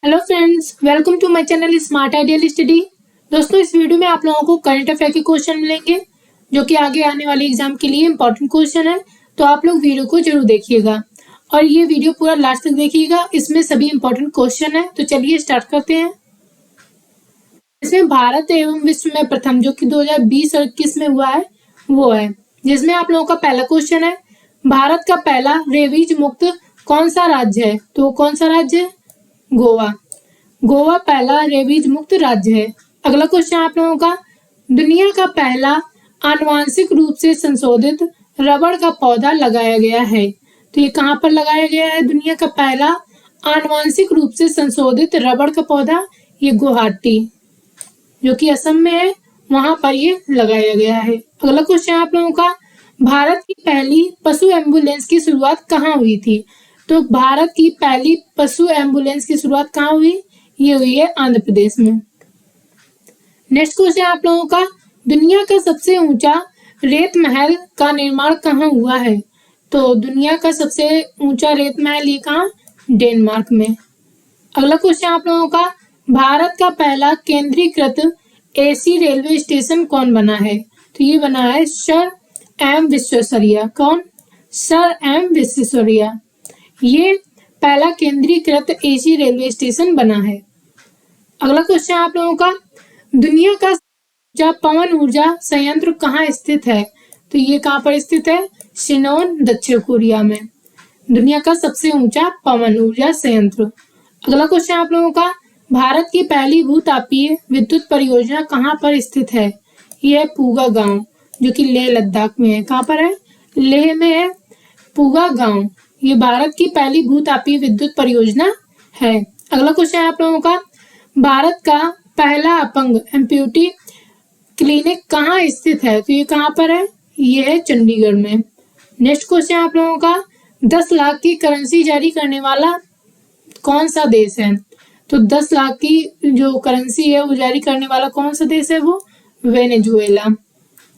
Hello friends, welcome to my channel smart ideal study. दोस्तों, इस video में आप लोगों को करंट अफेयर के क्वेश्चन मिलेंगे जो कि आगे आने वाले एग्जाम के लिए इंपॉर्टेंट क्वेश्चन है। तो आप लोग वीडियो को जरूर देखिएगा और ये वीडियो पूरा लास्ट तक देखिएगा, इसमें सभी इंपॉर्टेंट क्वेश्चन है। तो चलिए स्टार्ट करते हैं। इसमें भारत एवं विश्व में प्रथम जो कि 2020 और 21 में हुआ है वो है, जिसमें आप लोगों का पहला क्वेश्चन है, भारत का पहला रेबीज मुक्त कौन सा राज्य है? तो कौन सा राज्य है? गोवा। गोवा पहला रेबीज मुक्त राज्य है। अगला क्वेश्चन आप लोगों का, दुनिया का पहला आनुवांशिक रूप से संशोधित रबड़ का पौधा लगाया गया है। तो ये कहाँ पर लगाया गया है? दुनिया का पहला आनुवांशिक रूप से संशोधित रबड़ का पौधा ये गुवाहाटी जो कि असम में है, वहां पर ये लगाया गया है। अगला क्वेश्चन आप लोगों का, भारत की पहली पशु एम्बुलेंस की शुरुआत कहाँ हुई थी? तो भारत की पहली पशु एम्बुलेंस की शुरुआत कहाँ हुई? ये हुई है आंध्र प्रदेश में। नेक्स्ट क्वेश्चन आप लोगों का, दुनिया का सबसे ऊंचा रेत महल का निर्माण कहाँ हुआ है? तो दुनिया का सबसे ऊंचा रेत महल ये कहाँ? डेनमार्क में। अगला क्वेश्चन आप लोगों का, भारत का पहला केंद्रीकृत एसी रेलवे स्टेशन कौन बना है? तो ये बना है सर एम विश्वेश्वरैया। कौन? Sir M Visvesvaraya. ये पहला केंद्रीकृत एसी रेलवे स्टेशन बना है। अगला क्वेश्चन आप लोगों का, दुनिया का ऊंचा पवन ऊर्जा संयंत्र कहाँ स्थित है? तो ये कहाँ पर स्थित है? शिनोन, दक्षिण कोरिया में। दुनिया का सबसे ऊंचा पवन ऊर्जा संयंत्र। अगला क्वेश्चन आप लोगों का, भारत की पहली भूतापीय विद्युत परियोजना कहाँ पर स्थित है? यह है पूगा गांव जो कि लेह लद्दाख में है। कहाँ पर है? लेह में है पूगा गांव। ये भारत की पहली भूतापीय विद्युत परियोजना है। अगला क्वेश्चन आप लोगों का, भारत का पहला अपंग एम्प्यूटी क्लिनिक कहाँ स्थित है? तो ये कहाँ पर है? ये है चंडीगढ़ में। नेक्स्ट क्वेश्चन आप लोगों का, 10 लाख की करेंसी जारी करने वाला कौन सा देश है? तो 10 लाख की जो करेंसी है वो जारी करने वाला कौन सा देश है? वो वेनेजुएला।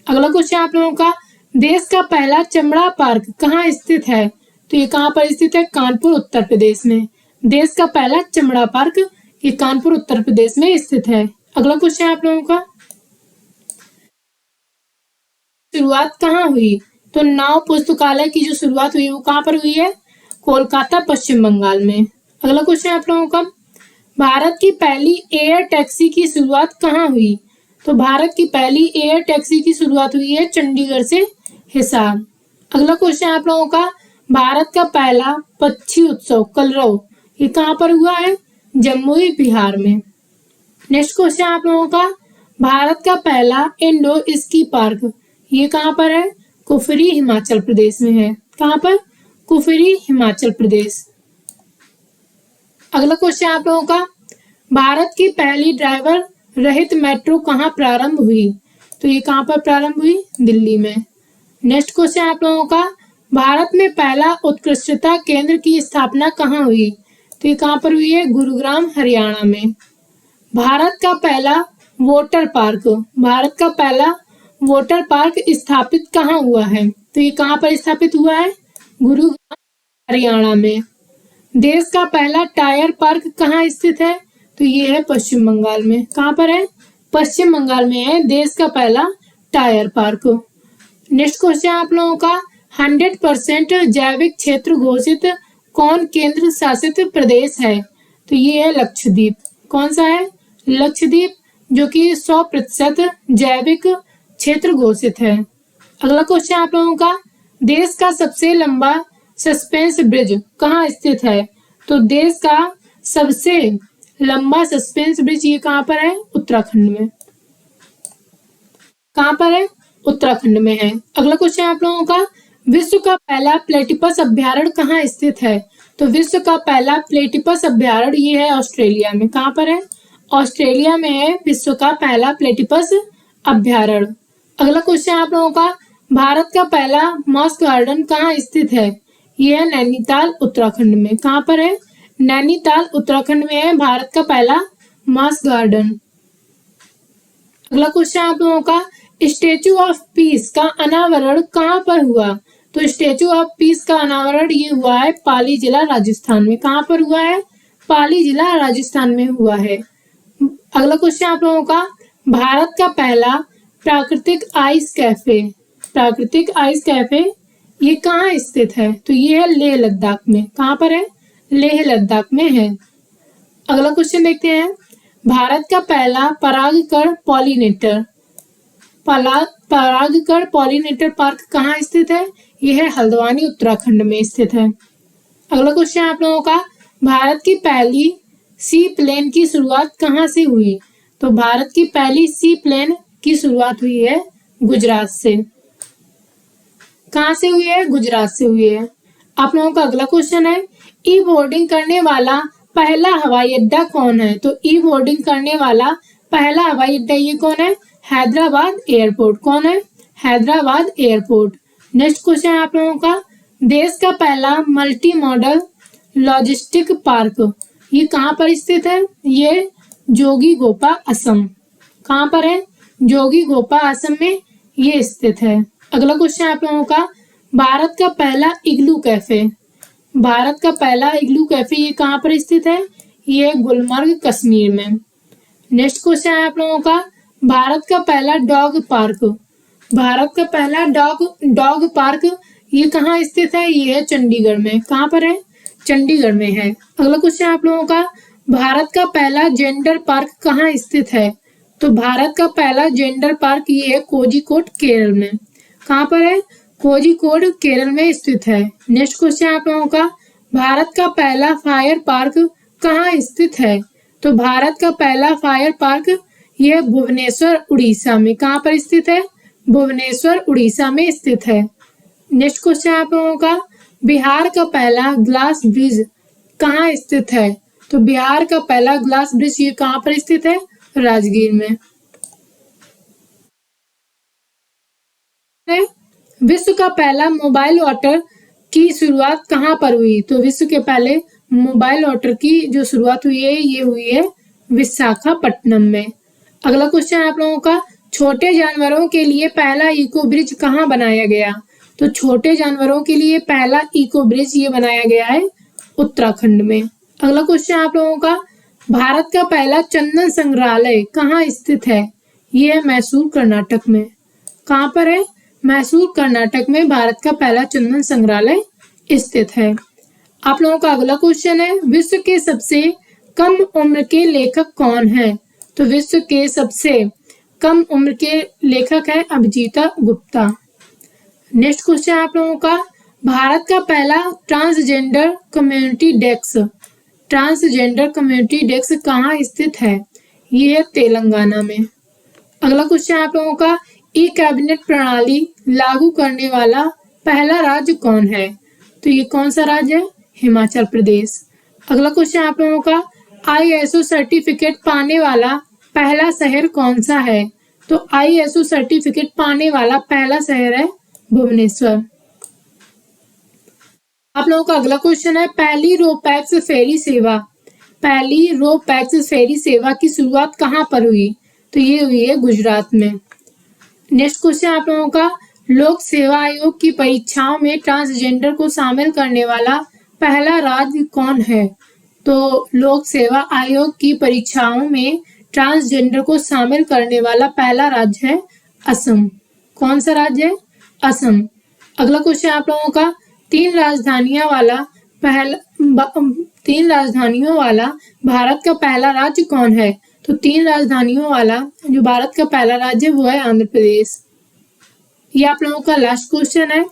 अगला क्वेश्चन आप लोगों का, देश का पहला चमड़ा पार्क कहाँ स्थित है? तो ये कहाँ पर स्थित है? कानपुर, उत्तर प्रदेश में। देश का पहला चमड़ा पार्क ये कानपुर, उत्तर प्रदेश में स्थित है। अगला क्वेश्चन आप लोगों का, शुरुआत कहाँ हुई? तो नाव पुस्तकालय की जो शुरुआत हुई वो कहाँ पर हुई है? कोलकाता, पश्चिम बंगाल में। अगला क्वेश्चन आप लोगों का, भारत की पहली एयर टैक्सी की शुरुआत कहाँ हुई? तो भारत की पहली एयर टैक्सी की शुरुआत हुई है चंडीगढ़ से हिसार। अगला क्वेश्चन आप लोगों का, भारत का पहला पक्षी उत्सव कलरव ये कहाँ पर हुआ है? जमुई, बिहार में। नेक्स्ट क्वेश्चन आप लोगों का, भारत का पहला इंडो स्की पार्क ये कहाँ पर है? कुफरी, हिमाचल प्रदेश में है। कहाँ पर? कुफरी, हिमाचल प्रदेश। अगला क्वेश्चन आप लोगों का, भारत की पहली ड्राइवर रहित मेट्रो कहाँ प्रारंभ हुई? तो ये कहाँ पर प्रारंभ हुई? दिल्ली में। नेक्स्ट क्वेश्चन आप लोगों का, भारत में पहला उत्कृष्टता केंद्र की स्थापना कहाँ हुई? तो ये कहाँ पर हुई है? गुरुग्राम, हरियाणा में। भारत का पहला वाटर पार्क, भारत का पहला वाटर पार्क स्थापित कहाँ हुआ है? तो ये कहाँ पर स्थापित हुआ है? गुरुग्राम, हरियाणा में। देश का पहला टायर पार्क कहाँ स्थित है? तो ये है पश्चिम बंगाल में। कहाँ पर है? पश्चिम बंगाल में है देश का पहला टायर पार्क। नेक्स्ट क्वेश्चन आप लोगों का, 100% जैविक क्षेत्र घोषित कौन केंद्र शासित प्रदेश है? तो ये है लक्षद्वीप। कौन सा है? लक्षद्वीप जो कि 100% जैविक क्षेत्र घोषित है। अगला क्वेश्चन आप लोगों का, देश का सबसे लंबा सस्पेंस ब्रिज कहाँ स्थित है? तो देश का सबसे लंबा सस्पेंस ब्रिज ये कहाँ पर है? उत्तराखंड में। कहाँ पर है? उत्तराखंड में है। अगला क्वेश्चन आप लोगों का, विश्व का पहला प्लेटिपस अभ्यारण्य कहाँ स्थित है? तो विश्व का पहला प्लेटिपस अभ्यारण्य ये है ऑस्ट्रेलिया में। कहाँ पर है? ऑस्ट्रेलिया में है विश्व का पहला प्लेटिपस अभ्यारण्य। अगला क्वेश्चन आप लोगों का, भारत का पहला मॉस गार्डन कहाँ स्थित है? यह है नैनीताल, उत्तराखंड में। कहाँ पर है? नैनीताल, उत्तराखंड में है भारत का पहला मॉस गार्डन। अगला क्वेश्चन आप लोगों का, स्टेचू ऑफ पीस का अनावरण कहाँ पर हुआ? तो स्टेचू ऑफ पीस का अनावरण ये हुआ है पाली जिला, राजस्थान में। कहाँ पर हुआ है? पाली जिला राजस्थान में हुआ है। अगला क्वेश्चन आप लोगों का, भारत का पहला प्राकृतिक आइस कैफे, प्राकृतिक आइस कैफे ये कहाँ स्थित है? तो ये है लेह लद्दाख में। कहाँ पर है? लेह लद्दाख में है। अगला क्वेश्चन देखते हैं, भारत का पहला परागकण पॉलिनेटर, परागकण पॉलिनेटर पार्क कहाँ स्थित है? यह है हल्द्वानी उत्तराखंड में स्थित है। अगला क्वेश्चन आप लोगों का, भारत की पहली सी प्लेन की शुरुआत कहाँ से हुई? तो भारत की पहली सी प्लेन की शुरुआत हुई है गुजरात से। कहाँ से हुई है? गुजरात से हुई है। आप लोगों का अगला क्वेश्चन है, ई बोर्डिंग करने वाला पहला हवाई अड्डा कौन है? तो ई बोर्डिंग करने वाला पहला हवाई अड्डा ये कौन है? हैदराबाद एयरपोर्ट। कौन है? हैदराबाद एयरपोर्ट। नेक्स्ट क्वेश्चन है आप लोगों का, देश का पहला मल्टी मॉडल लॉजिस्टिक पार्क ये कहाँ पर स्थित है? ये जोगीघोपा असम। कहाँ पर है? जोगीघोपा असम में ये स्थित है। अगला क्वेश्चन आप लोगों का, भारत का पहला इग्लू कैफे, भारत का पहला इग्लू कैफे ये कहाँ पर स्थित है? ये गुलमर्ग कश्मीर में। नेक्स्ट क्वेश्चन है आप लोगों का, भारत का पहला डॉग पार्क, भारत का पहला डॉग पार्क ये कहाँ स्थित है? ये है चंडीगढ़ में। कहाँ पर है? चंडीगढ़ में है। अगला क्वेश्चन आप लोगों का, भारत का पहला जेंडर पार्क कहाँ स्थित है? तो भारत का पहला जेंडर पार्क ये है कोझिकोड केरल में। कहाँ पर है? कोझिकोड केरल में स्थित है। नेक्स्ट क्वेश्चन आप लोगों का, भारत का पहला फायर पार्क कहाँ स्थित है? तो भारत का पहला फायर पार्क यह भुवनेश्वर उड़ीसा में। कहाँ पर स्थित है? भुवनेश्वर उड़ीसा में स्थित है। नेक्स्ट क्वेश्चन आप लोगों का, बिहार का पहला ग्लास ब्रिज कहाँ स्थित है? तो बिहार का पहला ग्लास ब्रिज ये कहाँ पर स्थित है? राजगीर में। विश्व का पहला मोबाइल वाटर की शुरुआत कहाँ पर हुई? तो विश्व के पहले मोबाइल वाटर की जो शुरुआत हुई है ये हुई है विशाखापट्टनम में। अगला क्वेश्चन आप लोगों का, छोटे जानवरों के लिए पहला इको ब्रिज कहाँ बनाया गया? तो छोटे जानवरों के लिए पहला इको ब्रिज ये बनाया गया है उत्तराखंड में। अगला क्वेश्चन आप लोगों का, भारत का पहला चंदन संग्रहालय कहाँ स्थित है? ये है मैसूर कर्नाटक में। कहाँ पर है? मैसूर कर्नाटक में भारत का पहला चंदन संग्रहालय स्थित है। आप लोगों का अगला क्वेश्चन है, विश्व के सबसे कम उम्र के लेखक कौन है? तो विश्व के सबसे कम उम्र के लेखक है अभिजीता गुप्ता। नेक्स्ट क्वेश्चन आप लोगों का, भारत का पहला transgender community desk, transgender community desk कहाँ स्थित है? ये है तेलंगाना में। अगला क्वेश्चन आप लोगों का, ई कैबिनेट प्रणाली लागू करने वाला पहला राज्य कौन है? तो ये कौन सा राज्य है? हिमाचल प्रदेश। अगला क्वेश्चन आप लोगों का, ISO सर्टिफिकेट पाने वाला पहला शहर कौन सा है? तो ISO सर्टिफिकेट पाने वाला पहला शहर है भुवनेश्वर। आप लोगों का अगला क्वेश्चन है, पहली रो पैक्स फेरी सेवा, पहली रो पैक्स फेरी सेवा की शुरुआत कहाँ पर हुई? तो ये हुई है गुजरात में। नेक्स्ट क्वेश्चन आप लोगों का, लोक सेवा आयोग की परीक्षाओं में ट्रांसजेंडर को शामिल करने वाला पहला राज्य कौन है? तो लोक सेवा आयोग की परीक्षाओं में ट्रांसजेंडर को शामिल करने वाला पहला राज्य है असम। कौन सा राज्य है? असम। अगला क्वेश्चन आप लोगों का, तीन राजधानियों वाला भारत का पहला राज्य कौन है? तो तीन राजधानियों वाला जो भारत का पहला राज्य वो है आंध्र प्रदेश। ये आप लोगों का लास्ट क्वेश्चन है,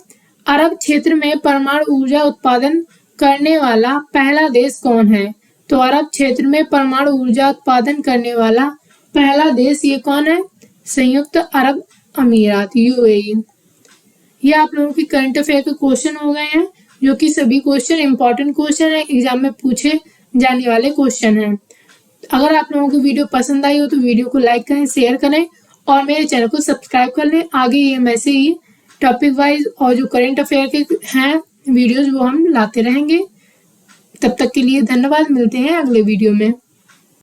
अरब क्षेत्र में परमाणु ऊर्जा उत्पादन करने वाला पहला देश कौन है? तो अरब क्षेत्र में परमाणु ऊर्जा उत्पादन करने वाला पहला देश ये कौन है? संयुक्त अरब अमीरात, UAE। ये आप लोगों की करंट अफेयर के क्वेश्चन हो गए हैं, जो कि सभी क्वेश्चन इंपॉर्टेंट क्वेश्चन है, एग्जाम में पूछे जाने वाले क्वेश्चन हैं। अगर आप लोगों को वीडियो पसंद आई हो तो वीडियो को लाइक करें, शेयर करें और मेरे चैनल को सब्सक्राइब कर लें। आगे ये ऐसे ही टॉपिक वाइज और जो करंट अफेयर के हैं वीडियोज वो हम लाते रहेंगे। तब तक के लिए धन्यवाद, मिलते हैं अगले वीडियो में।